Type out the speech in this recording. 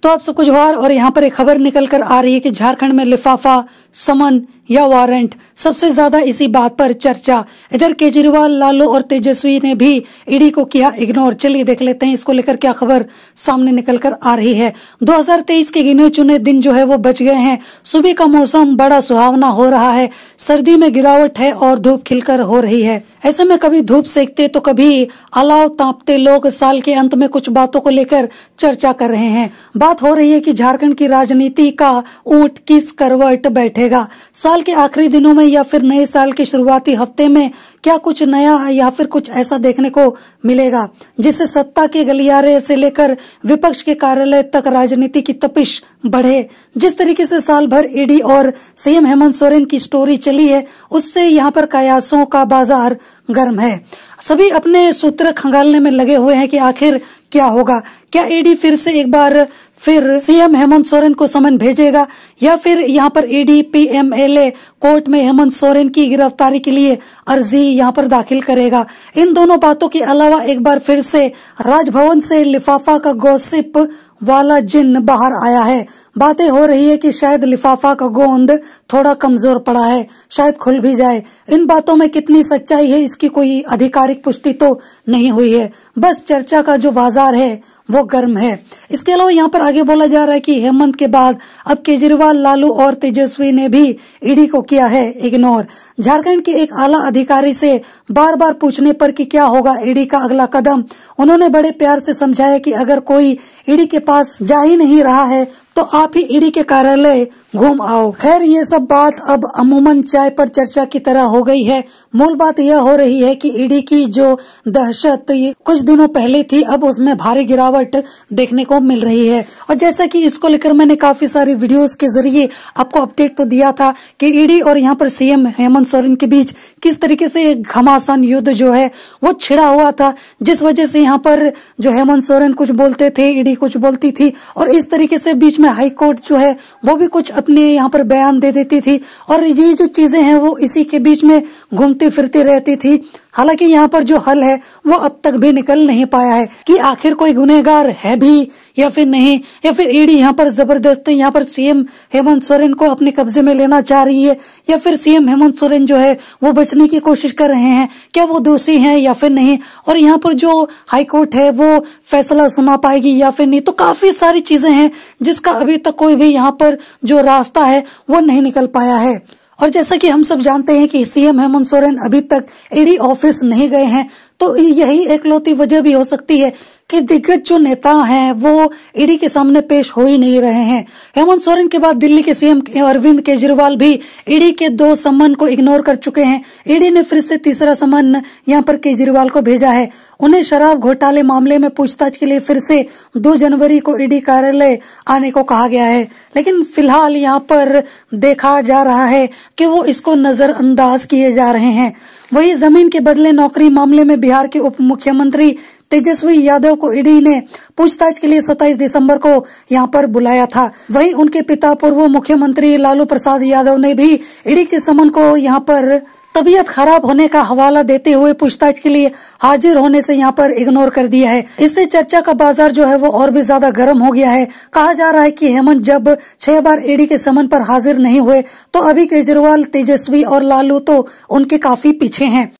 तो आप सबको जोहार। और यहाँ पर एक खबर निकल कर आ रही है कि झारखंड में लिफाफा, समन या वारंट, सबसे ज्यादा इसी बात पर चर्चा। इधर केजरीवाल, लालू और तेजस्वी ने भी ईडी को किया इग्नोर। चलिए देख लेते हैं इसको लेकर क्या खबर सामने निकल कर आ रही है। 2023 के गिने चुने दिन जो है वो बच गए हैं। सुबह का मौसम बड़ा सुहावना हो रहा है, सर्दी में गिरावट है और धूप खिलकर हो रही है। ऐसे में कभी धूप सेकते तो कभी अलाव तापते लोग साल के अंत में कुछ बातों को लेकर चर्चा कर रहे हैं। बात हो रही है कि झारखंड की राजनीति का ऊंट किस करवट बैठेगा। साल के आखिरी दिनों में या फिर नए साल के शुरुआती हफ्ते में क्या कुछ नया या फिर कुछ ऐसा देखने को मिलेगा जिससे सत्ता के गलियारे से लेकर विपक्ष के कार्यालय तक राजनीति की तपिश बढ़े। जिस तरीके से साल भर ईडी और सीएम हेमंत सोरेन की स्टोरी चली है, उससे यहाँ पर कयासों का बाजार गर्म है। सभी अपने सूत्र खंगालने में लगे हुए हैं कि आखिर क्या होगा। क्या ईडी फिर से एक बार फिर सीएम हेमंत सोरेन को समन भेजेगा या फिर यहाँ पर ईडी पीएमएलए कोर्ट में हेमंत सोरेन की गिरफ्तारी के लिए अर्जी यहाँ पर दाखिल करेगा। इन दोनों बातों के अलावा एक बार फिर से राजभवन से लिफाफा का गॉसिप वाला जिन बाहर आया है। बातें हो रही है कि शायद लिफाफा का गोंद थोड़ा कमजोर पड़ा है, शायद खुल भी जाए। इन बातों में कितनी सच्चाई है इसकी कोई आधिकारिक पुष्टि तो नहीं हुई है, बस चर्चा का जो बाजार है वो गर्म है। इसके अलावा यहाँ पर आगे बोला जा रहा है कि हेमंत के बाद अब केजरीवाल, लालू और तेजस्वी ने भी ईडी को किया है इग्नोर। झारखंड के एक आला अधिकारी से बार बार पूछने पर कि क्या होगा ईडी का अगला कदम, उन्होंने बड़े प्यार से समझाया कि अगर कोई ईडी के पास जा ही नहीं रहा है तो आप ही ईडी के कार्यालय घूम आओ। खैर, ये सब बात अब अमूमन चाय पर चर्चा की तरह हो गई है। मूल बात यह हो रही है कि ईडी की जो दहशत कुछ दिनों पहले थी, अब उसमें भारी गिरावट देखने को मिल रही है। और जैसा कि इसको लेकर मैंने काफी सारी वीडियोस के जरिए आपको अपडेट तो दिया था कि ईडी और यहाँ पर सीएम हेमंत सोरेन के बीच किस तरीके से एक घमासान युद्ध जो है वो छिड़ा हुआ था, जिस वजह से यहाँ पर जो हेमंत सोरेन कुछ बोलते थे, ईडी कुछ बोलती थी और इस तरीके से बीच में हाई कोर्ट जो है वो भी कुछ अपने यहाँ पर बयान दे देती थी और ये जो चीजें हैं वो इसी के बीच में घूमती फिरती रहती थी। हालांकि यहाँ पर जो हल है वो अब तक भी निकल नहीं पाया है कि आखिर कोई गुनहगार है भी या फिर नहीं, या फिर ईडी यहाँ पर जबरदस्ती यहाँ पर सीएम हेमंत सोरेन को अपने कब्जे में लेना चाह रही है, या फिर सीएम हेमंत सोरेन जो है वो बचने की कोशिश कर रहे हैं, क्या वो दोषी हैं या फिर नहीं, और यहाँ पर जो हाई कोर्ट है वो फैसला सुना पाएगी या फिर नहीं। तो काफी सारी चीजें हैं जिसका अभी तक कोई भी यहाँ पर जो रास्ता है वो नहीं निकल पाया है। और जैसा कि हम सब जानते हैं कि सीएम हेमंत सोरेन अभी तक ईडी ऑफिस नहीं गए हैं, तो यही एकलौती वजह भी हो सकती है कि दिग्गज जो नेता हैं वो ईडी के सामने पेश हो ही नहीं रहे हैं। हेमंत सोरेन के बाद दिल्ली के सीएम अरविंद केजरीवाल भी ईडी के 2 समन को इग्नोर कर चुके हैं। ईडी ने फिर से तीसरा समन यहाँ पर केजरीवाल को भेजा है। उन्हें शराब घोटाले मामले में पूछताछ के लिए फिर से 2 जनवरी को ईडी कार्यालय आने को कहा गया है, लेकिन फिलहाल यहाँ पर देखा जा रहा है कि वो इसको नजरअंदाज किए जा रहे हैं। वही जमीन के बदले नौकरी मामले में बिहार के उप मुख्यमंत्री तेजस्वी यादव को ईडी ने पूछताछ के लिए 27 दिसंबर को यहाँ पर बुलाया था। वहीं उनके पिता पूर्व मुख्यमंत्री लालू प्रसाद यादव ने भी ईडी के समन को यहाँ पर तबीयत खराब होने का हवाला देते हुए पूछताछ के लिए हाजिर होने से यहाँ पर इग्नोर कर दिया है। इससे चर्चा का बाजार जो है वो और भी ज्यादा गर्म हो गया है। कहा जा रहा है कि हेमंत जब 6 बार ईडी के समन पर हाजिर नहीं हुए तो अभी केजरीवाल, तेजस्वी और लालू तो उनके काफी पीछे हैं।